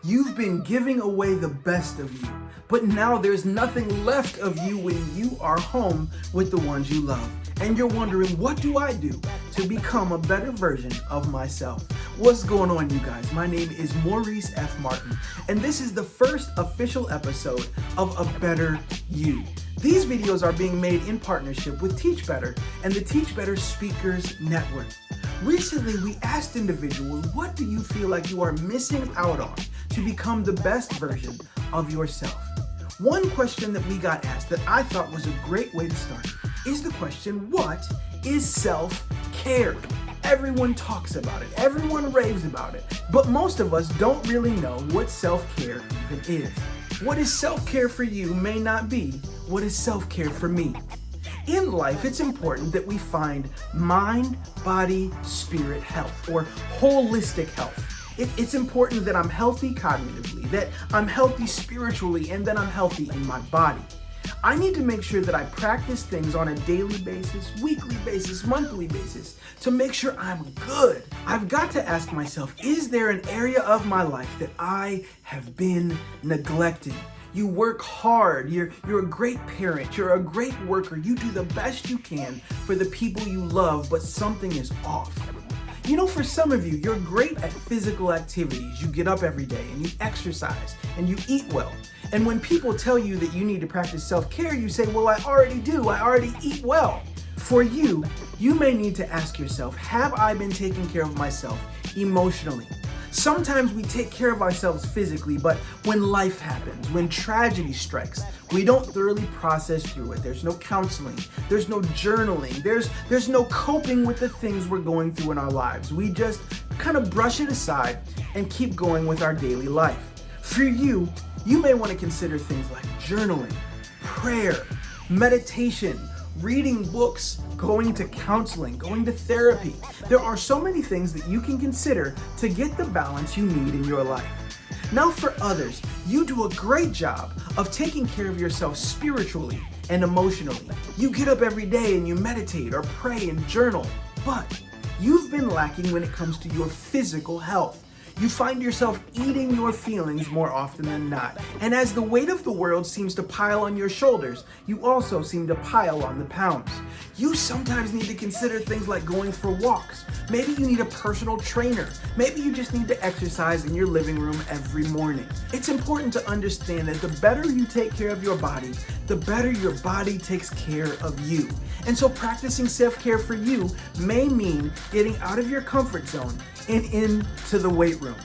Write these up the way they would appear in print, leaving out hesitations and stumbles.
You've been giving away the best of you, but now there's nothing left of you when you are home with the ones you love. And you're wondering, what do I do to become a better version of myself? What's going on, you guys? My name is Maurice F. Martin, and this is the first official episode of A Better You. These videos are being made in partnership with Teach Better and the Teach Better Speakers Network. Recently, we asked individuals, what do you feel like you are missing out on to become the best version of yourself? One question that we got asked that I thought was a great way to start is the question, what is self-care? Everyone talks about it, everyone raves about it, but most of us don't really know what self-care even is. What is self-care for you may not be what is self-care for me. In life, it's important that we find mind, body, spirit health, or holistic health. It's important that I'm healthy cognitively, that I'm healthy spiritually, and that I'm healthy in my body. I need to make sure that I practice things on a daily basis, weekly basis, monthly basis to make sure I'm good. I've got to ask myself, is there an area of my life that I have been neglecting? You work hard, you're a great parent, you're a great worker, you do the best you can for the people you love, but something is off. You know, for some of you, you're great at physical activities. You get up every day and you exercise and you eat well. And when people tell you that you need to practice self-care, you say, well, I already do. I already eat well. For you, you may need to ask yourself, have I been taking care of myself emotionally? Sometimes we take care of ourselves physically, but when life happens, when tragedy strikes, we don't thoroughly process through it. There's no counseling, there's no journaling, there's no coping with the things we're going through in our lives. We just kind of brush it aside and keep going with our daily life. For you, you may want to consider things like journaling, prayer, meditation, reading books, going to counseling, going to therapy. There are so many things that you can consider to get the balance you need in your life. Now for others, you do a great job of taking care of yourself spiritually and emotionally. You get up every day and you meditate or pray and journal, but you've been lacking when it comes to your physical health. You find yourself eating your feelings more often than not. And as the weight of the world seems to pile on your shoulders, you also seem to pile on the pounds. You sometimes need to consider things like going for walks. Maybe you need a personal trainer. Maybe you just need to exercise in your living room every morning. It's important to understand that the better you take care of your body, the better your body takes care of you. And so practicing self-care for you may mean getting out of your comfort zone and into the weight room.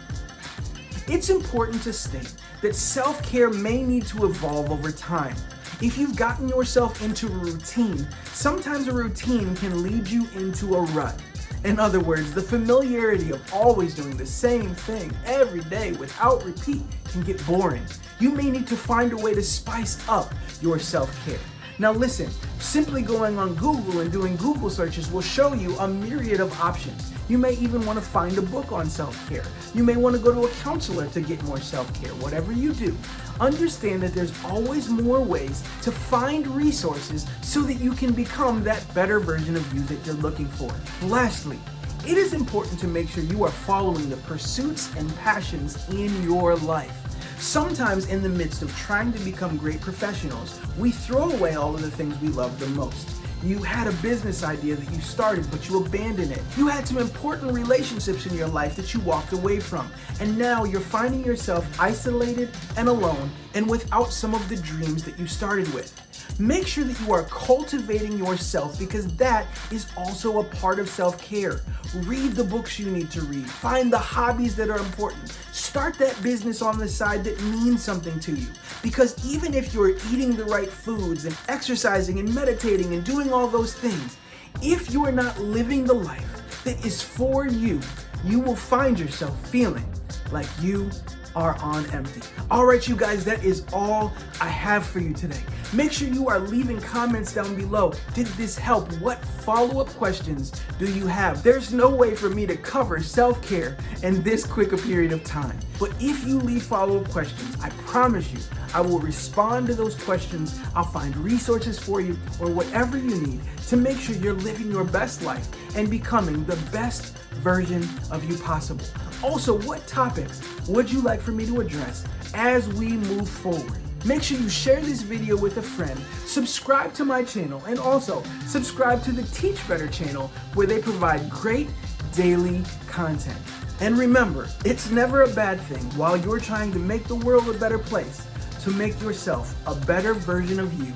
It's important to state that self-care may need to evolve over time. If you've gotten yourself into a routine, sometimes a routine can lead you into a rut. In other words, the familiarity of always doing the same thing every day without repeat can get boring. You may need to find a way to spice up your self-care. Now listen, simply going on Google and doing Google searches will show you a myriad of options. You may even want to find a book on self-care. You may want to go to a counselor to get more self-care. Whatever you do, understand that there's always more ways to find resources so that you can become that better version of you that you're looking for. Lastly, it is important to make sure you are following the pursuits and passions in your life. Sometimes in the midst of trying to become great professionals, we throw away all of the things we love the most. You had a business idea that you started, but you abandoned it. You had some important relationships in your life that you walked away from. And now you're finding yourself isolated and alone and without some of the dreams that you started with. Make sure that you are cultivating yourself because that is also a part of self-care. Read the books you need to read. Find the hobbies that are important. Start that business on the side that means something to you. Because even if you're eating the right foods and exercising and meditating and doing all those things, if you're not living the life that is for you, you will find yourself feeling like you are on empty. All right, you guys, that is all I have for you today. Make sure you are leaving comments down below. Did this help? What follow-up questions do you have? There's no way for me to cover self-care in this quick a period of time. But if you leave follow-up questions, I promise you, I will respond to those questions. I'll find resources for you or whatever you need to make sure you're living your best life and becoming the best version of you possible. Also, what topics would you like for me to address as we move forward? Make sure you share this video with a friend, subscribe to my channel, and also subscribe to the Teach Better channel where they provide great daily content. And remember, it's never a bad thing while you're trying to make the world a better place to make yourself a better version of you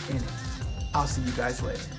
in it. I'll see you guys later.